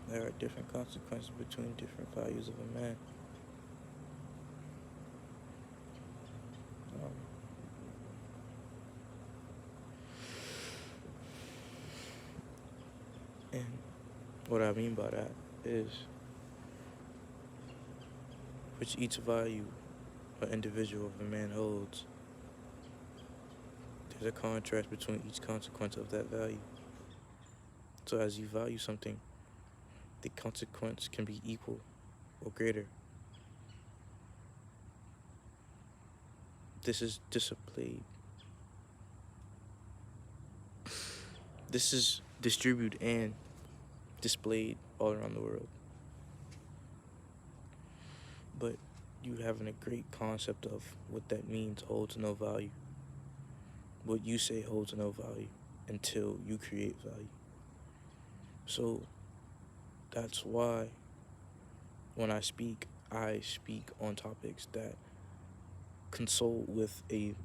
There are different consequences between different values of a man. Um, and what I mean by that is, which each value an individual of a man holds, there's a contrast between each consequence of that value. So as you value something, the consequence can be equal or greater. This is displayed. This is distributed and displayed all around the world. But you having a great concept of what that means holds no value. What you say holds no value until you create value. So that's why when I speak on topics that consult with a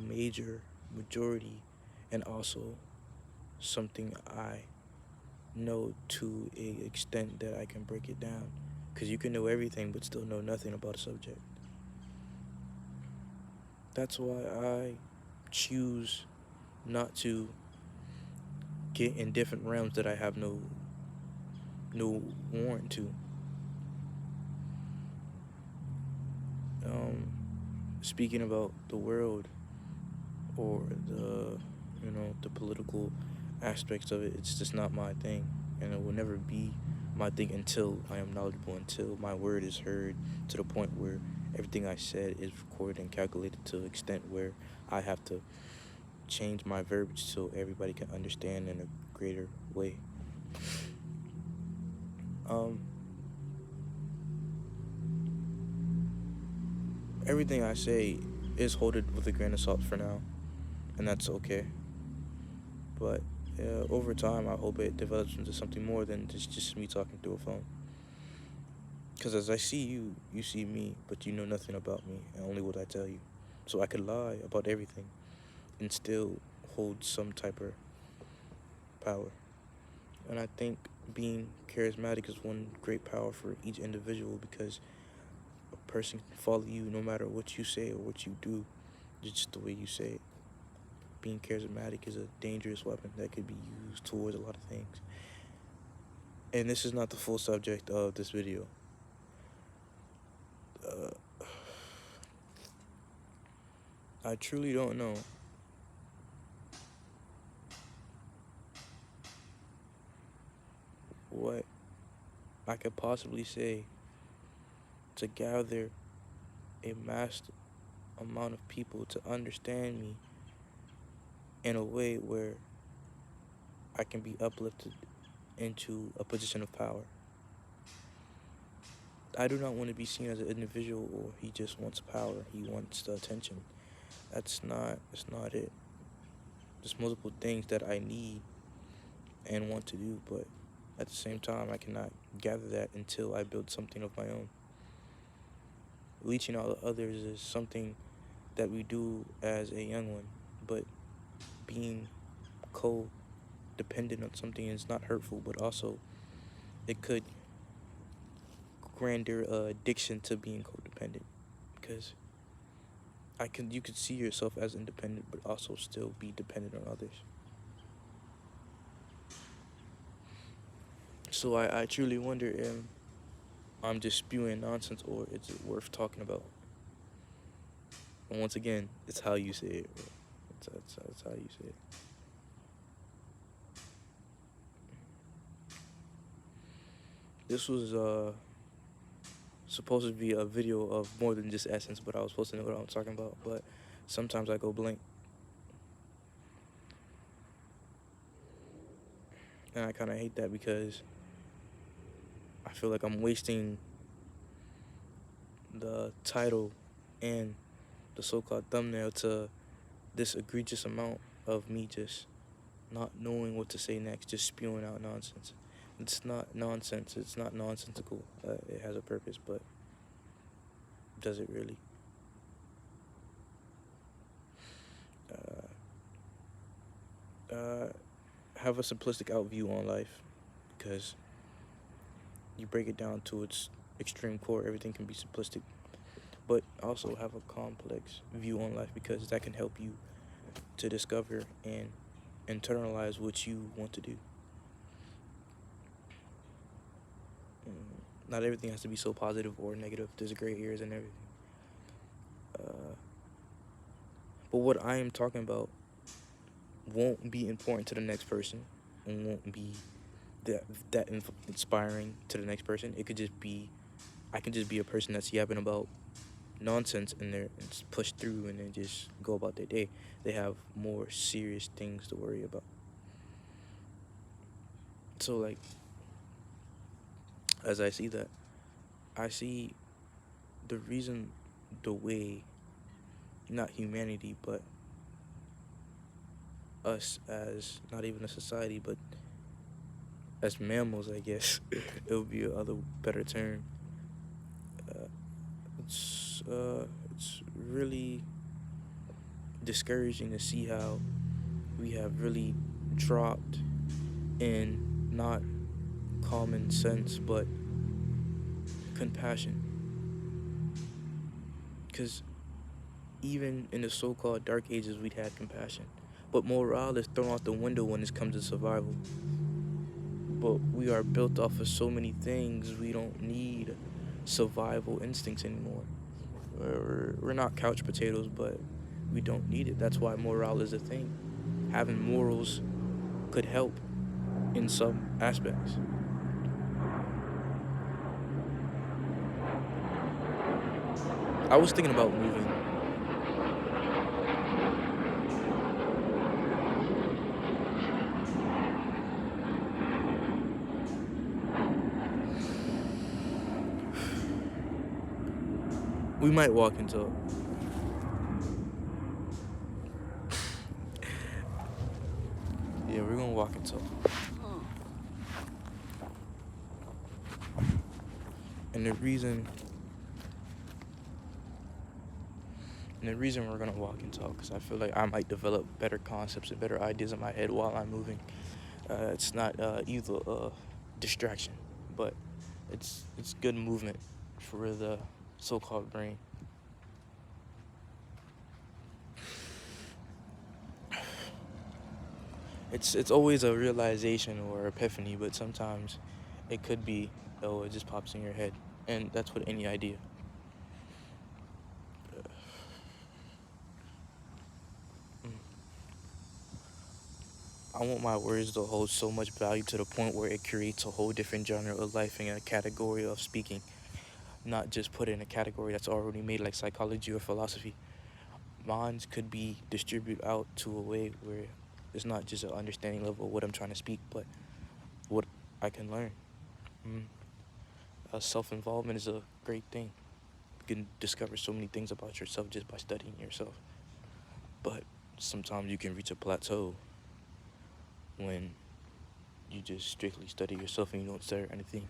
major majority and also something I know to a extent that I can break it down. Because you can know everything but still know nothing about a subject. That's why I choose not to get in different realms that I have no warrant to. Um, Speaking about the world or the political aspects of it, it's just not my thing, and it will never be my thing until I am knowledgeable, until my word is heard to the point where everything I said is recorded and calculated to the extent where I have to change my verbiage so everybody can understand in a greater way. Um, Everything I say is holded with a grain of salt for now, and that's okay. But over time, I hope it develops into something more than just me talking through a phone. Because as I see you, you see me, but you know nothing about me, and only what I tell you. So I could lie about everything and still hold some type of power. And I think being charismatic is one great power for each individual because a person can follow you no matter what you say or what you do, just the way you say it. Being charismatic is a dangerous weapon that could be used towards a lot of things. And this is not the full subject of this video. Uh, I truly don't know what I could possibly say to gather a vast amount of people to understand me in a way where I can be uplifted into a position of power. I do not want to be seen as an individual or he just wants power, he wants the attention. That's not it. There's multiple things that I need and want to do, but at the same time I cannot gather that until I build something of my own. Leeching out others is something that we do as a young one, but being co-dependent on something is not hurtful, but also it could render addiction to being codependent because you could see yourself as independent but also still be dependent on others. So I truly wonder if I'm just spewing nonsense or is it worth talking about. And once again, it's how you say it, bro. That's how you say it. This was supposed to be a video of more than just essence, but I was supposed to know what I'm talking about. But sometimes I go blank, and I kind of hate that because I feel like I'm wasting the title and the so-called thumbnail to this egregious amount of me just not knowing what to say next, just spewing out nonsense. It's not nonsense. It's not nonsensical. It has a purpose, but does it really? Uh, have a simplistic out view on life because you break it down to its extreme core, everything can be simplistic, but also have a complex view on life because that can help you to discover and internalize what you want to do. Not everything has to be so positive or negative. There's gray areas and everything. Uh, but what I am talking about won't be important to the next person and won't be that inspiring to the next person. It could just be I can just be a person that's yapping about nonsense and they're it's pushed through and they just go about their day. They have more serious things to worry about. So like as I see that, I see the reason the way not humanity but us as not even a society but as mammals I guess it would be a other better term. Uh, it's really discouraging to see how we have really dropped in not common sense but compassion. Because even in the so-called dark ages, we'd had compassion, but morale is thrown out the window when it comes to survival. But we are built off of so many things. We don't need survival instincts anymore. We're not couch potatoes, but we don't need it. That's why morale is a thing. Having morals could help in some aspects. I was thinking about moving. We might walk into. Yeah, we're gonna walk into. And the reason And the reason we're gonna walk and talk is I feel like I might develop better concepts and better ideas in my head while I'm moving. It's not either a distraction, but it's good movement for the so-called brain. It's always a realization or epiphany, but sometimes it could be oh it just pops in your head, and that's with any idea. I want my words to hold so much value to the point where it creates a whole different genre of life in a category of speaking, not just put in a category that's already made like psychology or philosophy. Minds could be distributed out to a way where it's not just an understanding level of what I'm trying to speak, but what I can learn. Mm. Self-involvement is a great thing. You can discover so many things about yourself just by studying yourself. But sometimes you can reach a plateau when you just strictly study yourself and you don't study anything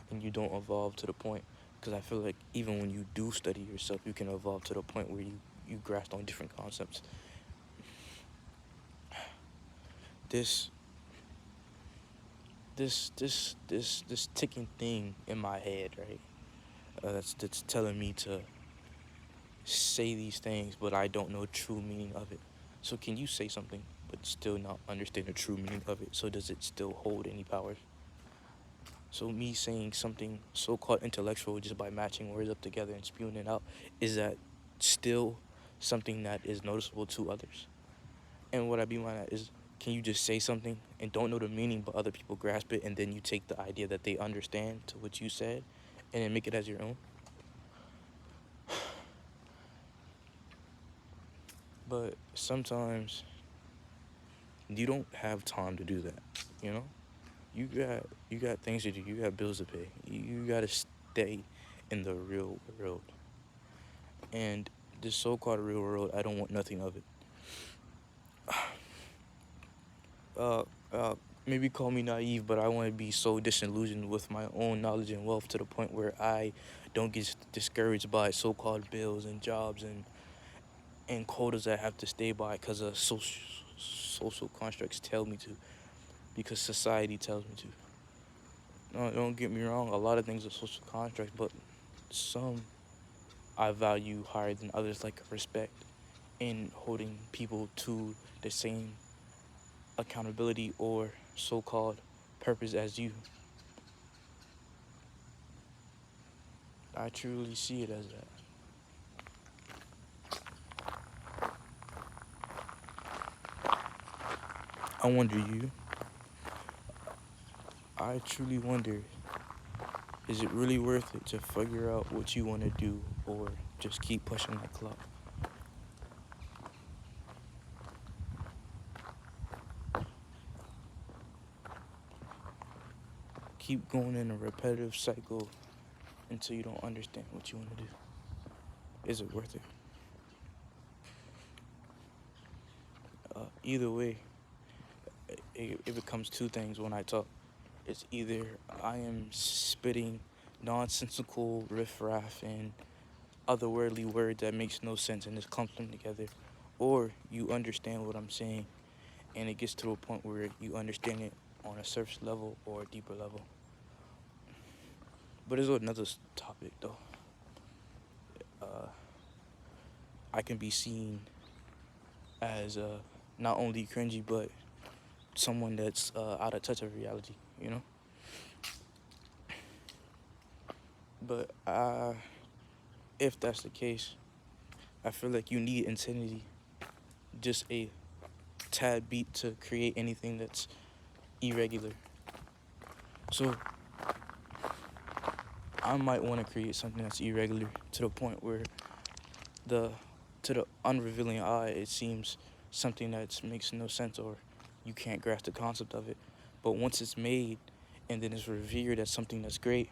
and you don't evolve to the point. Because I feel like even when you do study yourself, you can evolve to the point where you grasp on different concepts. This this ticking thing in my head, right? That's telling me to say these things, but I don't know true meaning of it. So can you say something but still not understand the true meaning of it? So does it still hold any power? So me saying something so-called intellectual just by matching words up together and spewing it out, is that still something that is noticeable to others? And what I be mind at is, can you just say something and don't know the meaning, but other people grasp it, and then you take the idea that they understand to what you said, and then make it as your own? But sometimes you don't have time to do that. You know, you got things to do. You got bills to pay. You gotta stay in the real world. And this so-called real world, I don't want nothing of it. Uh, uh, maybe call me naive, but I want to be so disillusioned with my own knowledge and wealth to the point where I don't get discouraged by so-called bills and jobs and quotas I have to stay by because of social constructs tell me to, because society tells me to. No, don't get me wrong. A lot of things are social contracts, but some I value higher than others, like respect and holding people to the same accountability or so-called purpose as you. I truly see it as that. I wonder you. I truly wonder, is it really worth it to figure out what you want to do or just keep pushing that clock? Keep going in a repetitive cycle until you don't understand what you want to do. Is it worth it? Either way, it becomes two things when I talk. It's either I am spitting nonsensical riffraff and otherworldly words that makes no sense and just clumps them together, or you understand what I'm saying and it gets to a point where you understand it on a surface level or a deeper level. But it's another topic though. Uh, I can be seen as not only cringy but someone that's out of touch of reality, you know. But if that's the case, I feel like you need insanity, just a tad beat to create anything that's irregular. So I might want to create something that's irregular to the point where the to the unrevealing eye it seems something that makes no sense or you can't grasp the concept of it. But once it's made and then it's revered as something that's great,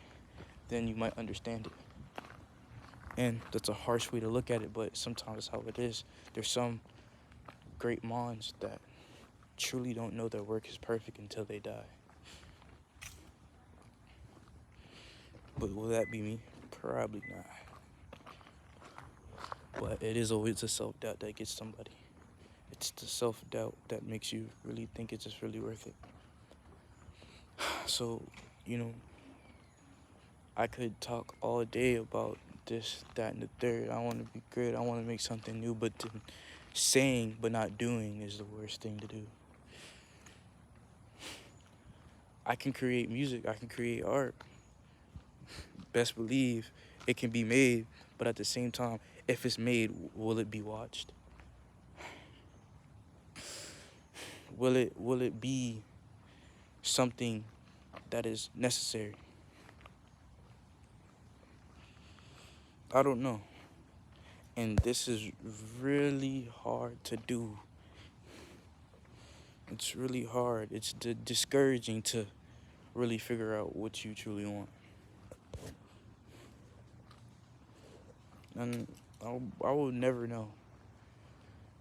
then you might understand it. And that's a harsh way to look at it, but sometimes that's how it is. There's some great minds that truly don't know their work is perfect until they die. But will that be me? Probably not. But it is always the self-doubt that gets somebody. It's the self-doubt that makes you really think it's just really worth it. So, you know, I could talk all day about this, that, and the third. I want to be great. I want to make something new. But then saying but not doing is the worst thing to do. I can create music. I can create art. Best believe it can be made. But at the same time, if it's made, will it be watched? Will it be something that is necessary? I don't know. And this is really hard to do. It's really hard. It's discouraging to really figure out what you truly want. And I will never know.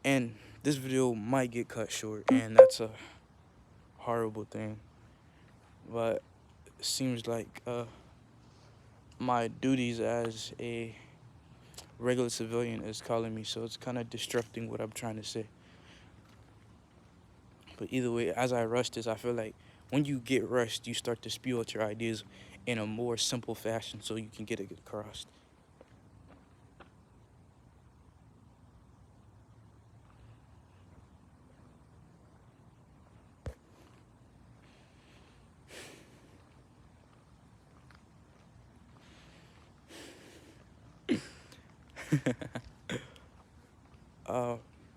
And this video might get cut short, and that's a horrible thing. But it seems like my duties as a regular civilian is calling me, so it's kind of disrupting what I'm trying to say. But either way, as I rush this, I feel like when you get rushed, you start to spew out your ideas in a more simple fashion so you can get it across.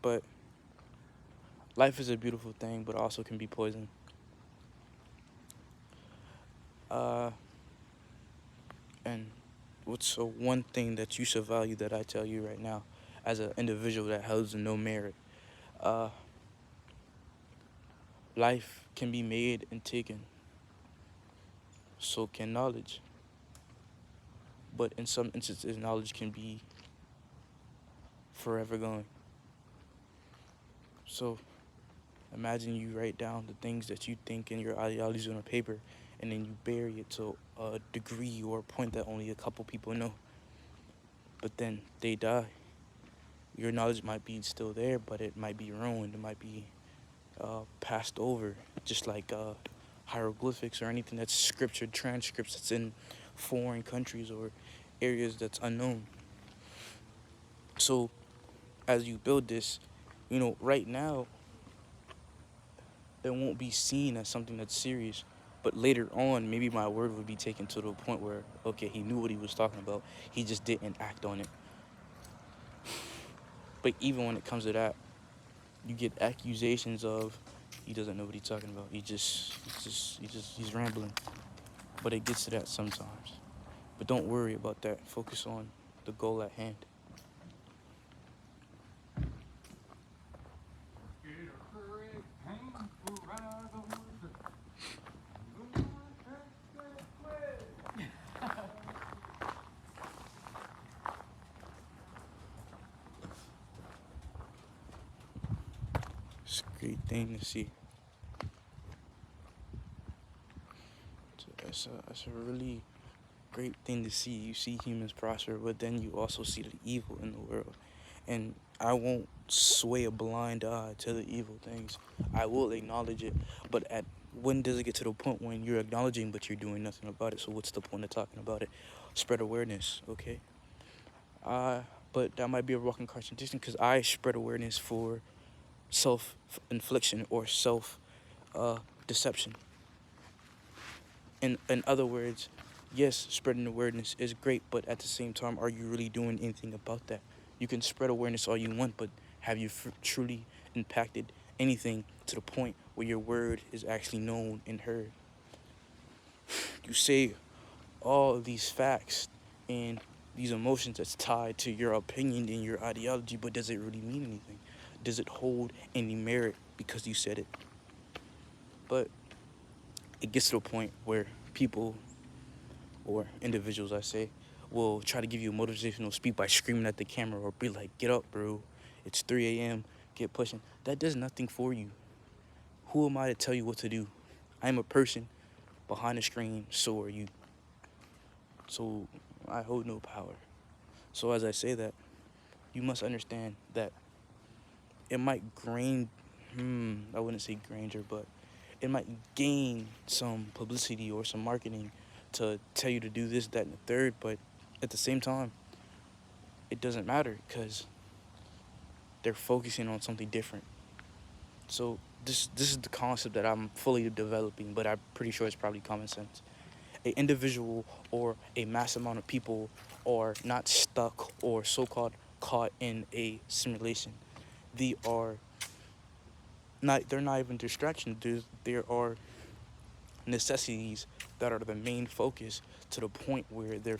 But life is a beautiful thing, but also can be poison. Uh, and what's one thing that you should value that I tell you right now as an individual that holds no merit? Uh, Life can be made and taken. So can knowledge. But in some instances, knowledge can be forever going. So imagine you write down the things that you think and your ideologies on a paper, and then you bury it to a degree or a point that only a couple people know. But then they die. Your knowledge might be still there, but it might be ruined. It might be passed over, just like hieroglyphics or anything that's scripture transcripts that's in foreign countries or areas that's unknown. So as you build this, right now it won't be seen as something that's serious. But later on, maybe my word would be taken to the point where, okay, he knew what he was talking about. He just didn't act on it. But even when it comes to that, you get accusations of he doesn't know what he's talking about. He's rambling. But it gets to that sometimes. But don't worry about that. Focus on the goal at hand. It's a great thing to see. It's a really great thing to see. You see humans prosper, but then you also see the evil in the world. And I won't sway a blind eye to the evil things. I will acknowledge it, but at when does it get to the point when you're acknowledging but you're doing nothing about it? So what's the point of talking about it? Spread awareness, okay? But that might be a walking contradiction because I spread awareness for self-infliction or self-deception. In other words, yes, spreading awareness is great, but at the same time, are you really doing anything about that? You can spread awareness all you want, but have you truly impacted anything to the point where your word is actually known and heard? You say all of these facts and these emotions that's tied to your opinion and your ideology, but does it really mean anything? Does it hold any merit because you said it? But it gets to a point where people or individuals, I say, will try to give you a motivational speak by screaming at the camera or be like, get up, bro. It's 3 a.m. Get pushing. That does nothing for you. Who am I to tell you what to do? I'm a person behind the screen, so are you. So I hold no power. So as I say that, you must understand that it might I wouldn't say grandeur, but it might gain some publicity or some marketing to tell you to do this, that, and the third, but at the same time, it doesn't matter because they're focusing on something different. So this is the concept that I'm fully developing, but I'm pretty sure it's probably common sense. An individual or a mass amount of people are not stuck or so-called caught in a simulation. They are they're not even distractions. There are necessities that are the main focus to the point where they're